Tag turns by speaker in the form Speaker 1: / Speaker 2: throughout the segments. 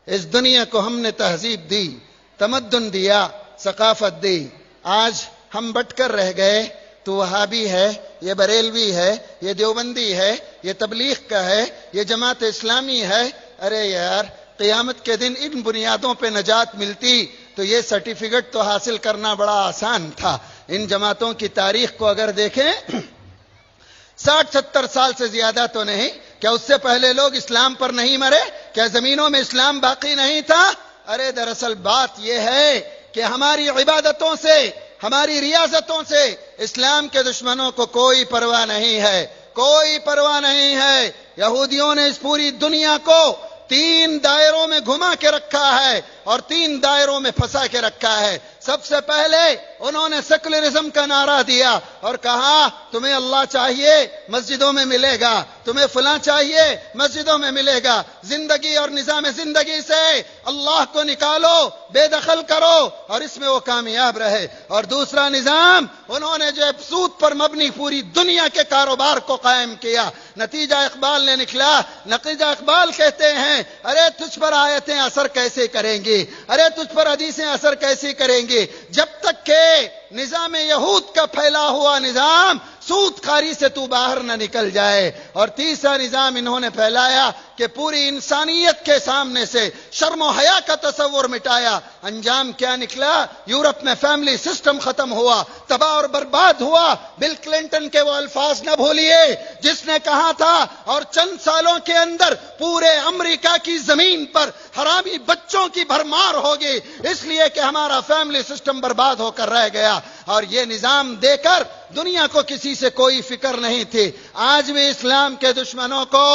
Speaker 1: اس دنیا کو ہم نے تہذیب دی، تمدن دیا، ثقافت دی. آج ہم بٹ کر رہ گئے. تو وہابی ہے، یہ بریلوی ہے، یہ دیوبندی ہے، یہ تبلیغ کا ہے، یہ جماعت اسلامی ہے. ارے یار، قیامت کے دن ان بنیادوں پہ نجات ملتی تو یہ سرٹیفکیٹ تو حاصل کرنا بڑا آسان تھا. ان جماعتوں کی تاریخ کو اگر دیکھیں 60-70 سال سے زیادہ تو نہیں. کیا اس سے پہلے لوگ اسلام پر نہیں مرے؟ کیا زمینوں میں اسلام باقی نہیں تھا؟ ارے دراصل بات یہ ہے کہ ہماری عبادتوں سے، ہماری ریاضتوں سے اسلام کے دشمنوں کو کوئی پرواہ نہیں ہے، کوئی پرواہ نہیں ہے. یہودیوں نے اس پوری دنیا کو 3 دائروں میں گھما کے رکھا ہے اور 3 دائروں میں پھنسا کے رکھا ہے. سب سے پہلے انہوں نے سیکولرزم کا نعرہ دیا اور کہا تمہیں اللہ چاہیے مسجدوں میں ملے گا، تمہیں فلاں چاہیے مسجدوں میں ملے گا. زندگی اور نظام زندگی سے اللہ کو نکالو، بے دخل کرو اور اس میں وہ کامیاب رہے. اور دوسرا نظام انہوں نے جو سود پر مبنی پوری دنیا کے کاروبار کو قائم کیا. نتیجہ اقبال نے نکلا. نتیجہ اقبال کہتے ہیں ارے تجھ پر آیتیں اثر کیسے کریں گی، ارے تجھ پر حدیثیں اثر کیسے کریں گی جب تک کہ نظام یہود کا پھیلا ہوا نظام سود خاری سے تو باہر نہ نکل جائے. اور تیسرا نظام انہوں نے پھیلایا کہ پوری انسانیت کے سامنے سے شرم و حیا کا تصور مٹایا. انجام کیا نکلا؟ یورپ میں فیملی سسٹم ختم ہوا، تباہ اور برباد ہوا. بل کلنٹن کے وہ الفاظ نہ بھولیے جس نے کہا تھا اور چند سالوں کے اندر پورے امریکہ کی زمین پر حرامی بچوں کی بھرمار ہوگی اس لیے کہ ہمارا فیملی سسٹم برباد ہو کر رہ گیا. اور یہ نظام دے کر دنیا کو کسی سے کوئی فکر نہیں تھی. آج بھی اسلام کے دشمنوں کو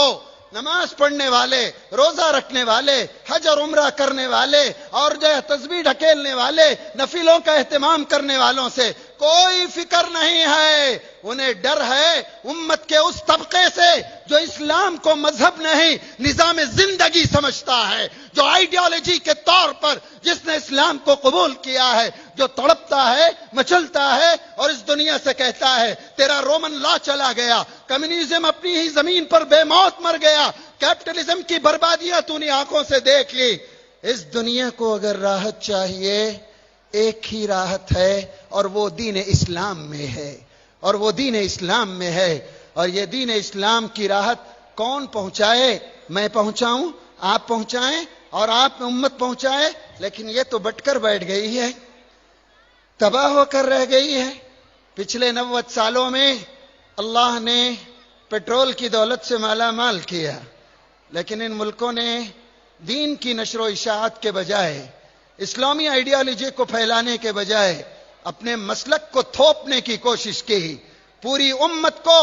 Speaker 1: نماز پڑھنے والے، روزہ رکھنے والے، حج اور عمرہ کرنے والے اور جو ہے تسبیح ڈھکیلنے والے، نفلوں کا اہتمام کرنے والوں سے کوئی فکر نہیں ہے. انہیں ڈر ہے امت کے اس طبقے سے جو اسلام کو مذہب نہیں نظام زندگی سمجھتا ہے، جو آئیڈیالوجی کے طور پر جس نے اسلام کو قبول کیا ہے، جو تڑپتا ہے، مچلتا ہے اور اس دنیا سے کہتا ہے تیرا رومن لا چلا گیا، کمیونزم اپنی ہی زمین پر بے موت مر گیا، کیپٹلزم کی بربادیاں تو نے آنکھوں سے دیکھ لی. اس دنیا کو اگر راحت چاہیے ایک ہی راحت ہے اور وہ دین اسلام میں ہے، اور وہ دین اسلام میں ہے. اور یہ دین اسلام کی راحت کون پہنچائے؟ میں پہنچاؤں، آپ پہنچائیں اور آپ امت پہنچائے. لیکن یہ تو بٹ کر بیٹھ گئی ہے، تباہ ہو کر رہ گئی ہے. پچھلے 90 سالوں میں اللہ نے پیٹرول کی دولت سے مالا مال کیا، لیکن ان ملکوں نے دین کی نشر و اشاعت کے بجائے، اسلامی آئیڈیالوجی کو پھیلانے کے بجائے اپنے مسلک کو تھوپنے کی کوشش کی. پوری امت کو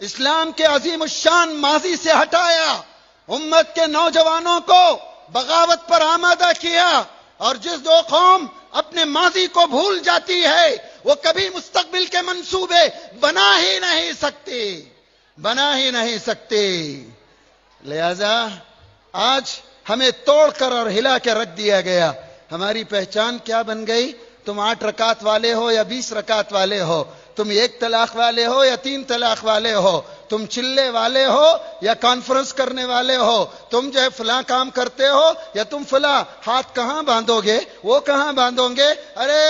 Speaker 1: اسلام کے عظیم الشان ماضی سے ہٹایا، امت کے نوجوانوں کو بغاوت پر آمادہ کیا. اور جس دو قوم اپنے ماضی کو بھول جاتی ہے وہ کبھی مستقبل کے منصوبے بنا ہی نہیں سکتی. لہذا آج ہمیں توڑ کر اور ہلا کے رکھ دیا گیا. ہماری پہچان کیا بن گئی؟ تم 8 رکعت والے ہو یا 20 رکعت والے ہو، تم 1 طلاق والے ہو یا 3 طلاق والے ہو، تم چلے والے ہو یا کانفرنس کرنے والے ہو، تم جو ہے فلاں کام کرتے ہو یا تم فلاں. ہاتھ کہاں باندھو گے؟ وہ کہاں باندھو گے؟ ارے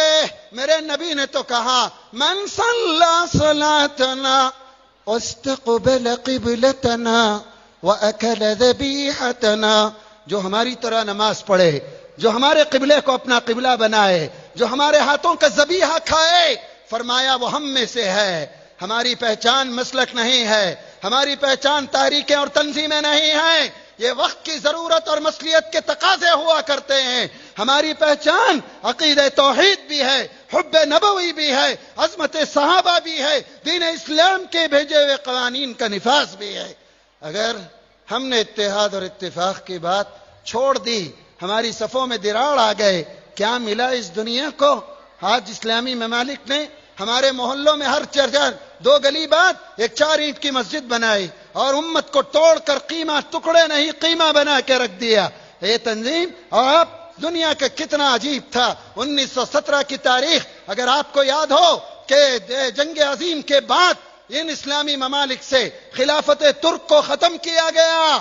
Speaker 1: میرے نبی نے تو کہا من صلی صلاتنا واستقبل قبلتنا واکل ذبیحتنا، جو ہماری طرح نماز پڑھے، جو ہمارے قبلے کو اپنا قبلہ بنائے، جو ہمارے ہاتھوں کا ذبیحہ کھائے، فرمایا وہ ہم میں سے ہے. ہماری پہچان مسلک نہیں ہے، ہماری پہچان تحریکیں اور تنظیمیں نہیں ہیں. یہ وقت کی ضرورت اور مصلیت کے تقاضے ہوا کرتے ہیں. ہماری پہچان عقیدہ توحید بھی ہے، حب نبوی بھی ہے، عظمت صحابہ بھی ہے، دین اسلام کے بھیجے ہوئے قوانین کا نفاذ بھی ہے. اگر ہم نے اتحاد اور اتفاق کی بات چھوڑ دی، ہماری صفوں میں دراڑ آ گئے، کیا ملا اس دنیا کو؟ آج اسلامی ممالک نے ہمارے محلوں میں ہر جگہ 2 گلی بعد ایک 4 اینٹ کی مسجد بنائی اور امت کو توڑ کر قیمہ، ٹکڑے نہیں قیمہ بنا کے رکھ دیا. یہ تنظیم اور آپ دنیا کا کتنا عجیب تھا. 1917 کی تاریخ اگر آپ کو یاد ہو کہ جنگ عظیم کے بعد ان اسلامی ممالک سے خلافت ترک کو ختم کیا گیا.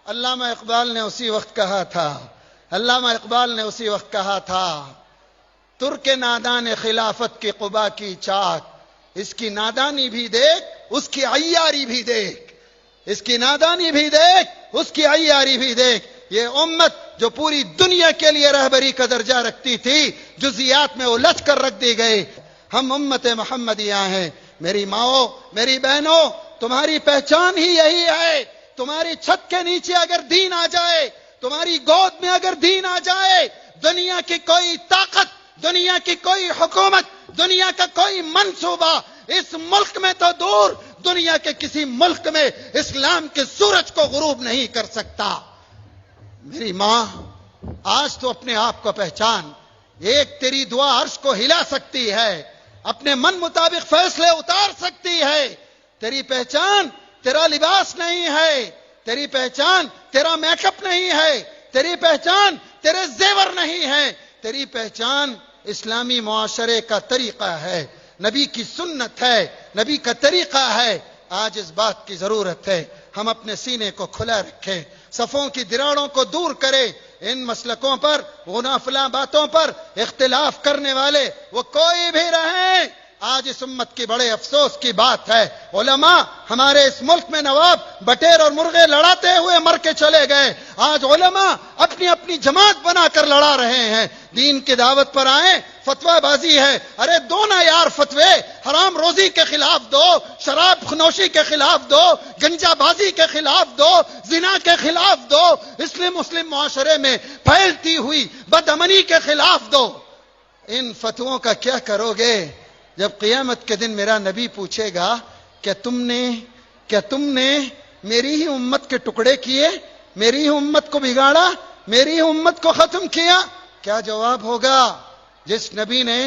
Speaker 1: علامہ اقبال نے اسی وقت کہا تھا علامہ اقبال نے اسی وقت کہا تھا، ترک نادان خلافت کی قبا کی چاک، اس کی نادانی بھی دیکھ، اس کی عیاری بھی دیکھ، اس کی نادانی بھی دیکھ، اس کی عیاری بھی دیکھ۔ یہ امت جو پوری دنیا کے لیے رہبری کا درجہ رکھتی تھی، جزیات میں الجھ کر رکھ دی گئی۔ ہم امت محمدیہ ہیں۔ میری ماؤں، میری بہنوں، تمہاری پہچان ہی یہی ہے۔ تمہاری چھت کے نیچے اگر دین آ جائے، تمہاری گود میں اگر دین آ جائے، دنیا کی کوئی طاقت، دنیا کی کوئی حکومت، دنیا کا کوئی منصوبہ اس ملک میں تو دور، دنیا کے کسی ملک میں اسلام کے سورج کو غروب نہیں کر سکتا۔ میری ماں، آج تو اپنے آپ کو پہچان۔ ایک تیری دعا عرش کو ہلا سکتی ہے، اپنے من مطابق فیصلے اتار سکتی ہے۔ تیری پہچان تیرا لباس نہیں ہے، تیری پہچان تیرا میک اپ نہیں ہے، تیری پہچان تیرے زیور نہیں ہے، تیری پہچان اسلامی معاشرے کا طریقہ ہے، نبی کی سنت ہے، نبی کا طریقہ ہے۔ آج اس بات کی ضرورت ہے ہم اپنے سینے کو کھلا رکھیں، صفوں کی دراڑوں کو دور کریں۔ ان مسلکوں پر، غنافلاں باتوں پر اختلاف کرنے والے وہ کوئی بھی رہیں، آج اس امت کی بڑے افسوس کی بات ہے، علماء ہمارے اس ملک میں نواب بٹیر اور مرغے لڑاتے ہوئے مر کے چلے گئے، آج علماء اپنی اپنی جماعت بنا کر لڑا رہے ہیں۔ دین کی دعوت پر آئیں، فتویٰ بازی ہے، ارے دو نا یار فتوے، حرام روزی کے خلاف دو، شراب نوشی کے خلاف دو، گنجا بازی کے خلاف دو، زنا کے خلاف دو، مسلم معاشرے میں پھیلتی ہوئی بدامنی کے خلاف دو۔ ان فتووں کا کیا کرو گے جب قیامت کے دن میرا نبی پوچھے گا کیا تم نے میری ہی امت کے ٹکڑے کیے، میری ہی امت کو بگاڑا، میری ہی امت کو ختم کیا؟ کیا جواب ہوگا؟ جس نبی نے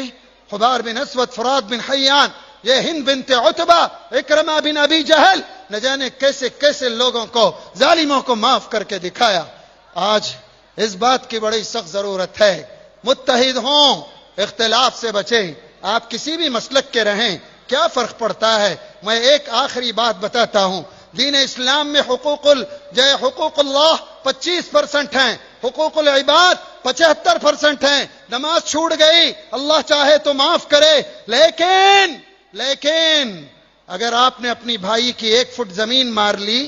Speaker 1: حبار بن اسود، فرات بن حیان، یہ ہند بنت عتبہ، اکرمہ بن ابی جہل، نہ جانے کیسے کیسے لوگوں کو، ظالموں کو معاف کر کے دکھایا۔ آج اس بات کی بڑی سخت ضرورت ہے، متحد ہوں، اختلاف سے بچیں۔ آپ کسی بھی مسلک کے رہیں، کیا فرق پڑتا ہے؟ میں ایک آخری بات بتاتا ہوں، دین اسلام میں حقوق اللہ 25% ہیں، حقوق العباد 75% ہیں۔ نماز چھوٹ گئی، اللہ چاہے تو معاف کرے، لیکن اگر آپ نے اپنی بھائی کی 1 فٹ زمین مار لی،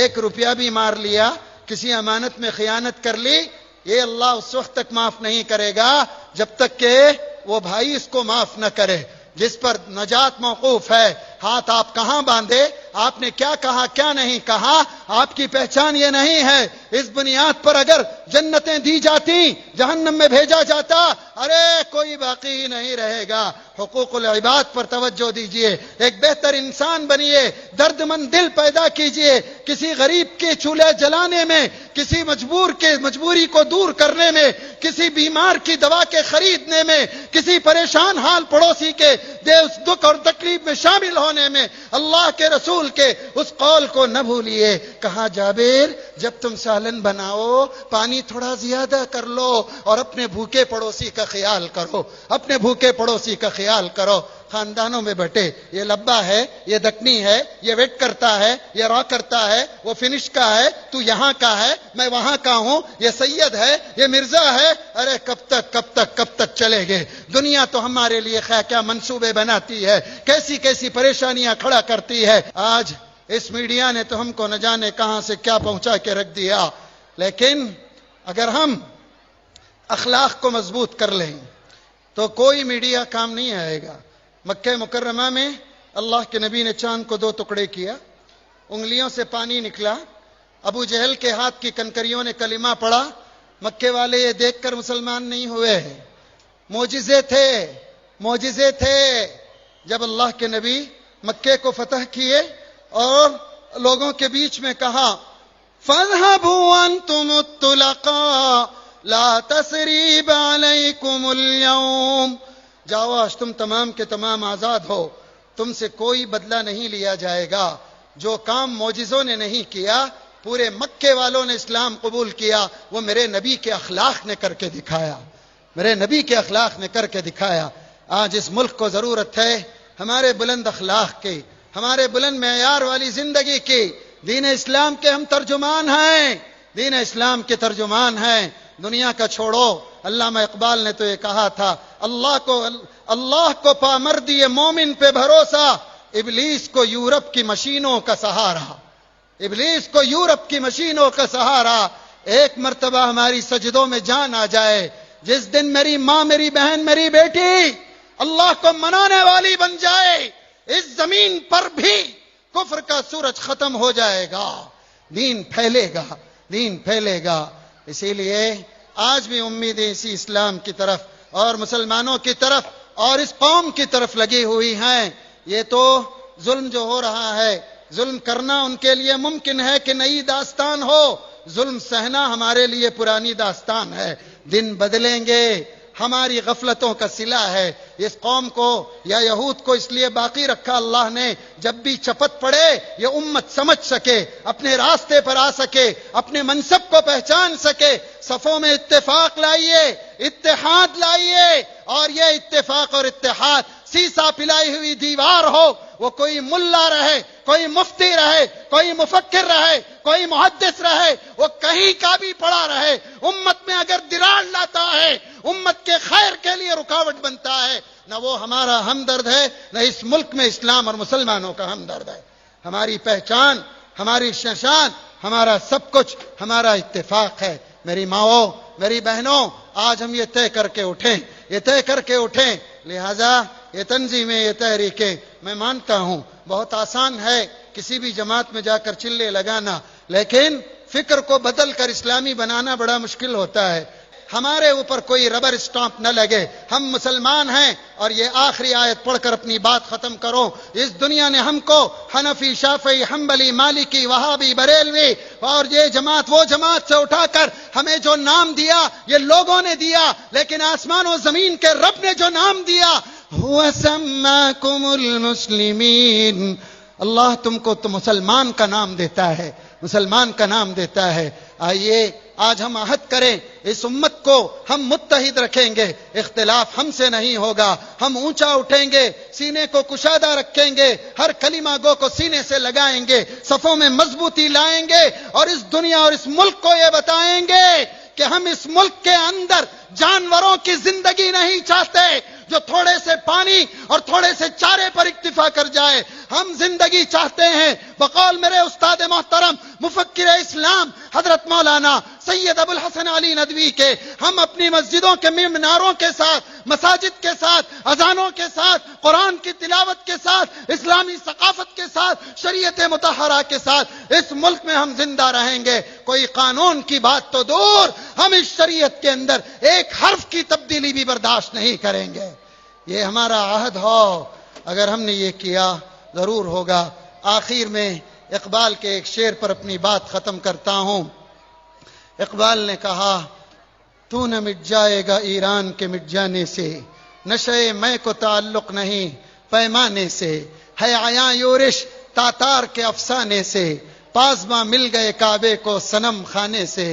Speaker 1: 1 روپیہ بھی مار لیا، کسی امانت میں خیانت کر لی، یہ اللہ اس وقت تک معاف نہیں کرے گا جب تک کہ وہ بھائی اس کو معاف نہ کرے۔ جس پر نجات موقوف ہے، ہاتھ آپ کہاں باندھے، آپ نے کیا کہا کیا نہیں کہا، آپ کی پہچان یہ نہیں ہے۔ اس بنیاد پر اگر جنتیں دی جاتی، جہنم میں بھیجا جاتا، ارے کوئی باقی نہیں رہے گا۔ حقوق العباد پر توجہ دیجئے، ایک بہتر انسان بنیے، درد مند دل پیدا کیجئے۔ کسی غریب کے چولہے جلانے میں، کسی مجبوری کو دور کرنے میں، کسی بیمار کی دوا کے خریدنے میں، کسی پریشان حال پڑوسی کے دکھ اور تکلیف میں شامل ہونے میں، اللہ کے رسول کے اس قول کو نہ بھولیے۔ کہا جابر، جب تم سالن بناؤ پانی تھوڑا زیادہ کر لو اور اپنے بھوکے پڑوسی کا خیال کرو، اپنے بھوکے پڑوسی کا خیال کرو۔ خاندانوں میں بٹے، یہ لبا ہے، یہ دکنی ہے، یہ ویٹ کرتا ہے، یہ را کرتا ہے، وہ فنش کا ہے، تو یہاں کا ہے، میں وہاں کا ہوں، یہ سید ہے، یہ مرزا ہے۔ ارے کب تک چلے گے؟ دنیا تو ہمارے لیے کیا منصوبے بناتی ہے، کیسی پریشانیاں کھڑا کرتی ہے۔ آج اس میڈیا نے تو ہم کو نہ جانے کہاں سے کیا پہنچا کے رکھ دیا، لیکن اگر ہم اخلاق کو مضبوط کر لیں تو کوئی میڈیا کام نہیں آئے گا۔ مکہ مکرمہ میں اللہ کے نبی نے چاند کو 2 ٹکڑے کیا، انگلیوں سے پانی نکلا، ابو جہل کے ہاتھ کی کنکریوں نے کلمہ پڑھا، مکے والے یہ دیکھ کر مسلمان نہیں ہوئے۔ معجزے تھے جب اللہ کے نبی مکے کو فتح کیے اور لوگوں کے بیچ میں کہا فَاذْهَبُوا أَنْتُمُ الطُّلَقَاءُ لَا تَثْرِيبَ عَلَيْكُمُ الْيَوْمَ، جاؤ آج تم تمام کے تمام آزاد ہو، تم سے کوئی بدلہ نہیں لیا جائے گا۔ جو کام معجزوں نے نہیں کیا، پورے مکے والوں نے اسلام قبول کیا، وہ میرے نبی کے اخلاق نے کر کے دکھایا، میرے نبی کے اخلاق نے کر کے دکھایا۔ آج اس ملک کو ضرورت ہے ہمارے بلند اخلاق کی، ہمارے بلند معیار والی زندگی کی۔ دین اسلام کے ہم ترجمان ہیں، دین اسلام کے ترجمان ہیں۔ دنیا کا چھوڑو. علامہ اقبال نے تو یہ کہا تھا, اللہ کو پامردی مومن پہ بھروسہ, ابلیس کو یورپ کی مشینوں کا سہارا. ابلیس کو یورپ کی مشینوں کا سہارا. ایک مرتبہ ہماری سجدوں میں جان آ جائے, جس دن میری ماں, میری بہن, میری بیٹی اللہ کو منانے والی بن جائے, اس زمین پر بھی کفر کا سورج ختم ہو جائے گا, دین پھیلے گا, دین پھیلے گا. اسی لیے آج بھی امیدیں اسی اسلام کی طرف اور مسلمانوں کی طرف اور اس قوم کی طرف لگی ہوئی ہیں. یہ تو ظلم جو ہو رہا ہے, ظلم کرنا ان کے لیے ممکن ہے کہ نئی داستان ہو, ظلم سہنا ہمارے لیے پرانی داستان ہے. دن بدلیں گے, ہماری غفلتوں کا صلہ ہے. اس قوم کو یا یہود کو اس لیے باقی رکھا اللہ نے, جب بھی چپت پڑے یہ امت سمجھ سکے, اپنے راستے پر آ سکے, اپنے منصب کو پہچان سکے. صفوں میں اتفاق لائیے, اتحاد لائیے, اور یہ اتفاق اور اتحاد سیسا پلائی ہوئی دیوار ہو. وہ کوئی ملا رہے, کوئی مفتی رہے, کوئی مفکر رہے, کوئی محدث رہے, وہ کہیں کا بھی پڑا رہے, امت میں اگر دراڑ لاتا ہے, امت کے خیر کے لیے رکاوٹ بنتا ہے, نہ وہ ہمارا ہمدرد ہے, نہ اس ملک میں اسلام اور مسلمانوں کا ہمدرد ہے. ہماری پہچان, ہماری شان, ہمارا سب کچھ ہمارا اتفاق ہے. میری ماؤں, میری بہنوں, آج ہم یہ طے کر کے اٹھیں, یہ طے کر کے اٹھیں. لہذا یہ تنظیمیں, یہ تحریکیں, میں مانتا ہوں بہت آسان ہے کسی بھی جماعت میں جا کر چلے لگانا, لیکن فکر کو بدل کر اسلامی بنانا بڑا مشکل ہوتا ہے. ہمارے اوپر کوئی ربر اسٹامپ نہ لگے, ہم مسلمان ہیں. اور یہ آخری آیت پڑھ کر اپنی بات ختم کروں. اس دنیا نے ہم کو حنفی, شافعی, حنبلی, مالکی, وہابی, بریلوی اور یہ جماعت وہ جماعت سے اٹھا کر ہمیں جو نام دیا یہ لوگوں نے دیا, لیکن آسمان و زمین کے رب نے جو نام دیا, هو سماکم المسلمین, اللہ تم کو تو مسلمان کا نام دیتا ہے, مسلمان کا نام دیتا ہے. آئیے آج ہم عہد کریں, اس امت کو ہم متحد رکھیں گے, اختلاف ہم سے نہیں ہوگا. ہم اونچا اٹھیں گے, سینے کو کشادہ رکھیں گے, ہر کلمہ گو کو سینے سے لگائیں گے, صفوں میں مضبوطی لائیں گے, اور اس دنیا اور اس ملک کو یہ بتائیں گے کہ ہم اس ملک کے اندر جانوروں کی زندگی نہیں چاہتے جو تھوڑے سے پانی اور تھوڑے سے چارے پر اکتفا کر جائے. ہم زندگی چاہتے ہیں بقول میرے استاد محترم مفکر اسلام حضرت مولانا سید ابو الحسن علی ندوی کے, ہم اپنی مسجدوں کے میناروں کے ساتھ, مساجد کے ساتھ, اذانوں کے ساتھ, قرآن کی تلاوت کے ساتھ, اسلامی ثقافت کے ساتھ, شریعت مطہرہ کے ساتھ اس ملک میں ہم زندہ رہیں گے. کوئی قانون کی بات تو دور, ہم اس شریعت کے اندر ایک حرف کی تبدیلی بھی برداشت نہیں کریں گے. یہ ہمارا عہد ہو. اگر ہم نے یہ کیا ضرور ہوگا. آخر میں اقبال کے ایک شعر پر اپنی بات ختم کرتا ہوں. اقبال نے کہا, تو نہ مٹ جائے گا ایران کے مٹ جانے سے, نشے میں کو تعلق نہیں پیمانے سے, ہے عیاں یورش تاتار کے افسانے سے, پاسباں مل گئے کعبے کو صنم خانے سے,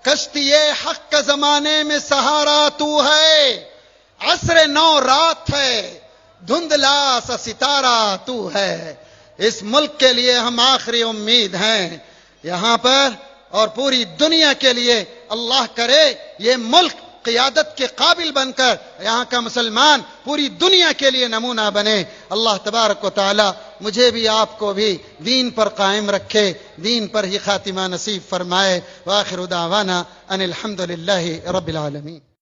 Speaker 1: کشتی حق کا زمانے میں سہارا تو ہے, عصر نو رات ہے, دھندلا سا ستارہ تو ہے. اس ملک کے لیے ہم آخری امید ہیں یہاں پر, اور پوری دنیا کے لیے اللہ کرے یہ ملک قیادت کے قابل بن کر یہاں کا مسلمان پوری دنیا کے لیے نمونہ بنے. اللہ تبارک و تعالی مجھے بھی آپ کو بھی دین پر قائم رکھے, دین پر ہی خاتمہ نصیب فرمائے. وآخر دعوانا ان الحمد للہ رب العالمین.